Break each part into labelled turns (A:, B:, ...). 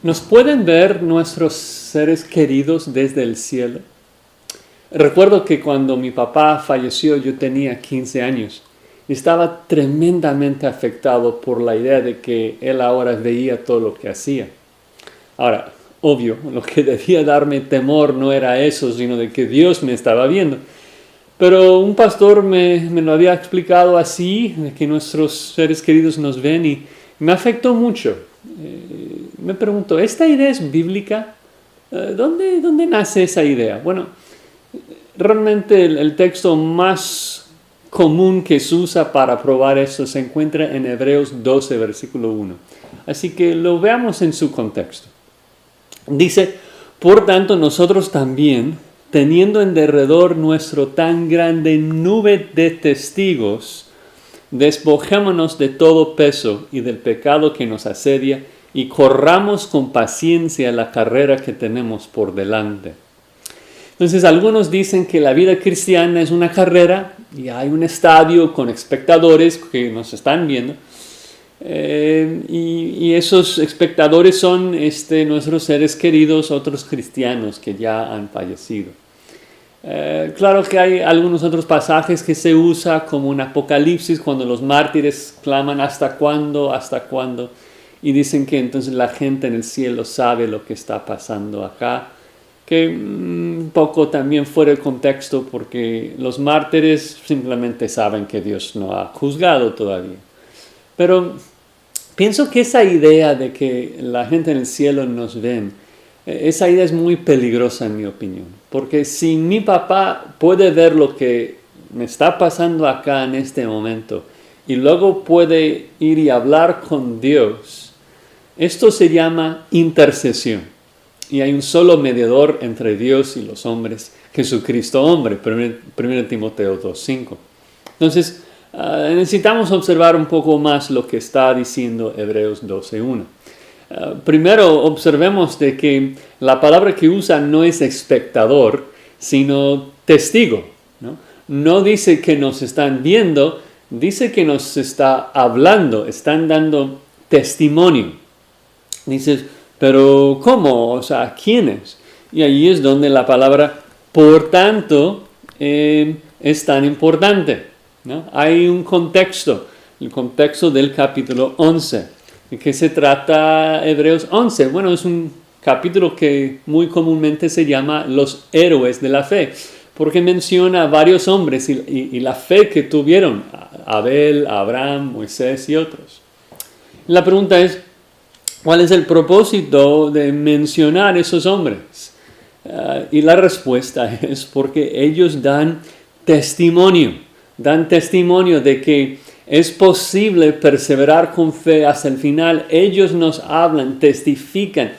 A: ¿Nos pueden ver nuestros seres queridos desde el cielo? Recuerdo que cuando mi papá falleció yo tenía 15 años y estaba tremendamente afectado por la idea de que él ahora veía todo lo que hacía. Ahora, obvio, lo que debía darme temor no era eso, sino de que Dios me estaba viendo. Pero un pastor me lo había explicado así, de que nuestros seres queridos nos ven y me afectó mucho. Me pregunto, ¿esta idea es bíblica? ¿Dónde nace esa idea? Bueno, realmente el texto más común que se usa para probar esto se encuentra en Hebreos 12, versículo 1. Así que lo veamos en su contexto. Dice, por tanto nosotros también, teniendo en derredor nuestro tan grande nube de testigos, despojémonos de todo peso y del pecado que nos asedia y corramos con paciencia la carrera que tenemos por delante. Entonces algunos dicen que la vida cristiana es una carrera y hay un estadio con espectadores que nos están viendo. Y esos espectadores son nuestros seres queridos, otros cristianos que ya han fallecido. Claro que hay algunos otros pasajes que se usa como un apocalipsis cuando los mártires claman ¿hasta cuándo? ¿Hasta cuándo? Y dicen que entonces la gente en el cielo sabe lo que está pasando acá, que un poco también fuera el contexto porque los mártires simplemente saben que Dios no ha juzgado todavía. Pero pienso que esa idea de que la gente en el cielo nos ven, esa idea es muy peligrosa en mi opinión. Porque si mi papá puede ver lo que me está pasando acá en este momento y luego puede ir y hablar con Dios, esto se llama intercesión. Y hay un solo mediador entre Dios y los hombres, Jesucristo hombre, 1 Timoteo 2:5. Entonces, necesitamos observar un poco más lo que está diciendo Hebreos 12:1. Primero, observemos de que la palabra que usa no es espectador, sino testigo. No dice que nos están viendo, dice que nos está hablando, están dando testimonio. Dices, pero ¿cómo? O sea, ¿quiénes? Y ahí es donde la palabra por tanto es tan importante, ¿no? Hay un contexto, el contexto del capítulo 11. ¿De qué se trata Hebreos 11? Bueno, es un capítulo que muy comúnmente se llama los héroes de la fe, porque menciona a varios hombres y la fe que tuvieron, Abel, Abraham, Moisés y otros. La pregunta es, ¿cuál es el propósito de mencionar esos hombres? Y la respuesta es porque ellos dan testimonio de que es posible perseverar con fe hasta el final. Ellos nos hablan, testifican,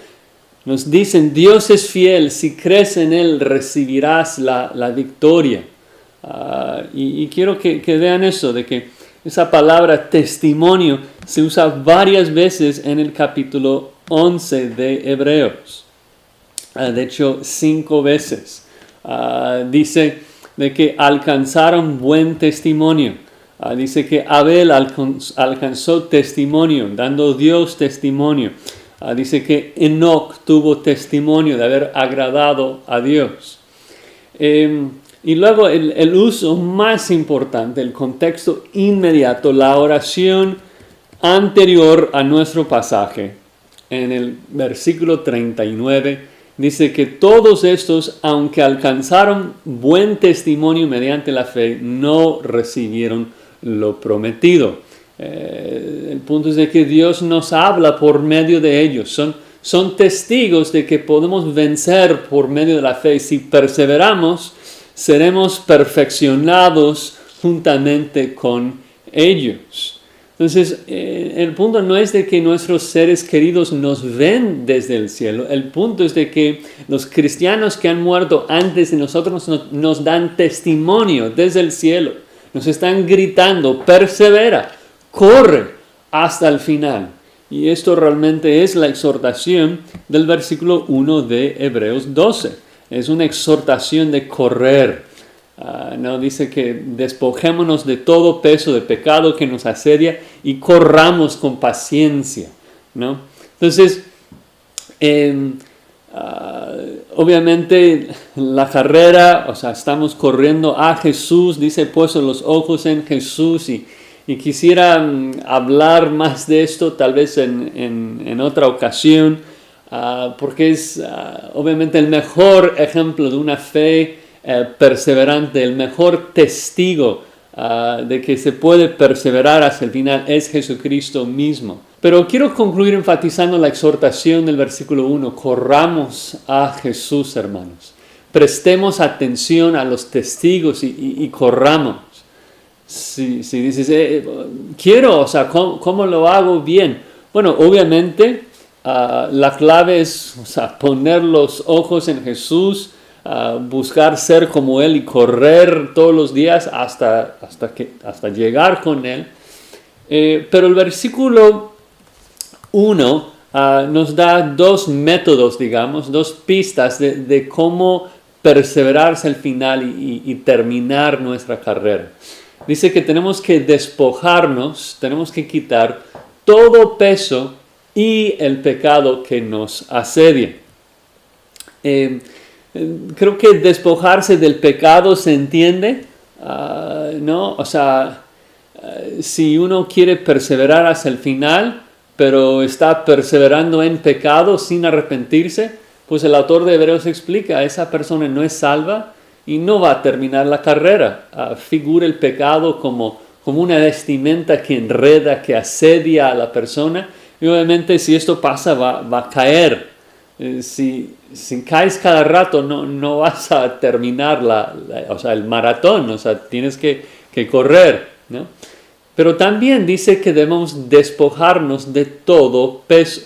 A: nos dicen, Dios es fiel, si crees en Él recibirás la victoria. Y quiero que vean eso, de que esa palabra testimonio se usa varias veces en el capítulo 11 de Hebreos. De hecho, 5 veces. Dice de que alcanzaron buen testimonio. Dice que Abel alcanzó testimonio, dando Dios testimonio. Dice que Enoc tuvo testimonio de haber agradado a Dios. Y luego el uso más importante, el contexto inmediato, la oración anterior a nuestro pasaje, en el versículo 39, dice que todos estos, aunque alcanzaron buen testimonio mediante la fe, no recibieron lo prometido. El punto es de que Dios nos habla por medio de ellos. Son testigos de que podemos vencer por medio de la fe. Si perseveramos, seremos perfeccionados juntamente con ellos. Entonces, el punto no es de que nuestros seres queridos nos ven desde el cielo. El punto es de que los cristianos que han muerto antes de nosotros nos dan testimonio desde el cielo. Nos están gritando, persevera, corre hasta el final. Y esto realmente es la exhortación del versículo 1 de Hebreos 12. Es una exhortación de correr. No dice que despojémonos de todo peso de pecado que nos asedia y corramos con paciencia, ¿no? Entonces, Obviamente la carrera, o sea, estamos corriendo a Jesús, dice puesto los ojos en Jesús y quisiera hablar más de esto tal vez en otra ocasión, porque es obviamente el mejor ejemplo de una fe perseverante, el mejor testigo de que se puede perseverar hasta el final es Jesucristo mismo. Pero quiero concluir enfatizando la exhortación del versículo 1. Corramos a Jesús, hermanos. Prestemos atención a los testigos y corramos. Si dices, quiero, o sea, ¿cómo lo hago bien? Bueno, obviamente la clave es, o sea, poner los ojos en Jesús, buscar ser como Él y correr todos los días hasta llegar con Él. Pero el versículo 1 nos da dos métodos, digamos, dos pistas de cómo perseverar hasta el final y terminar nuestra carrera. Dice que tenemos que despojarnos, tenemos que quitar todo peso y el pecado que nos asedia. Creo que despojarse del pecado se entiende, ¿no? O sea, si uno quiere perseverar hasta el final, pero está perseverando en pecado sin arrepentirse, pues el autor de Hebreos explica, esa persona no es salva y no va a terminar la carrera. Figura el pecado como una vestimenta que enreda, que asedia a la persona, y obviamente si esto pasa va a caer. Si caes cada rato no vas a terminar o sea, el maratón, o sea, tienes que correr, ¿no? Pero también dice que debemos despojarnos de todo peso.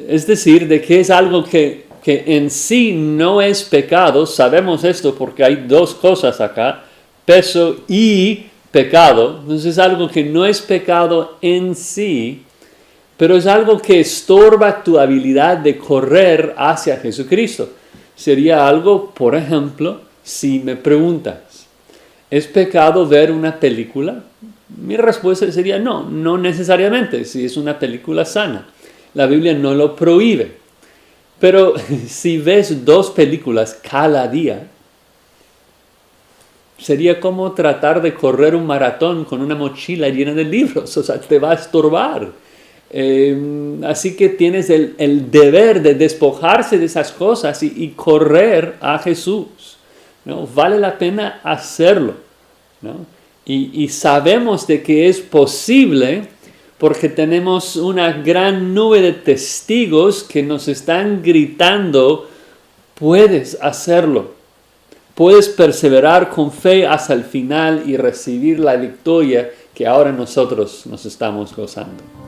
A: Es decir, de que es algo que en sí no es pecado. Sabemos esto porque hay dos cosas acá, peso y pecado. Entonces es algo que no es pecado en sí, pero es algo que estorba tu habilidad de correr hacia Jesucristo. Sería algo, por ejemplo, si me preguntas, ¿es pecado ver una película? Mi respuesta sería no necesariamente, si es una película sana. La Biblia no lo prohíbe. Pero si ves 2 películas cada día, sería como tratar de correr un maratón con una mochila llena de libros. O sea, te va a estorbar. Así que tienes el deber de despojarse de esas cosas y correr a Jesús, ¿no? Vale la pena hacerlo, ¿no? Y sabemos de que es posible porque tenemos una gran nube de testigos que nos están gritando, puedes hacerlo, puedes perseverar con fe hasta el final y recibir la victoria que ahora nosotros nos estamos gozando.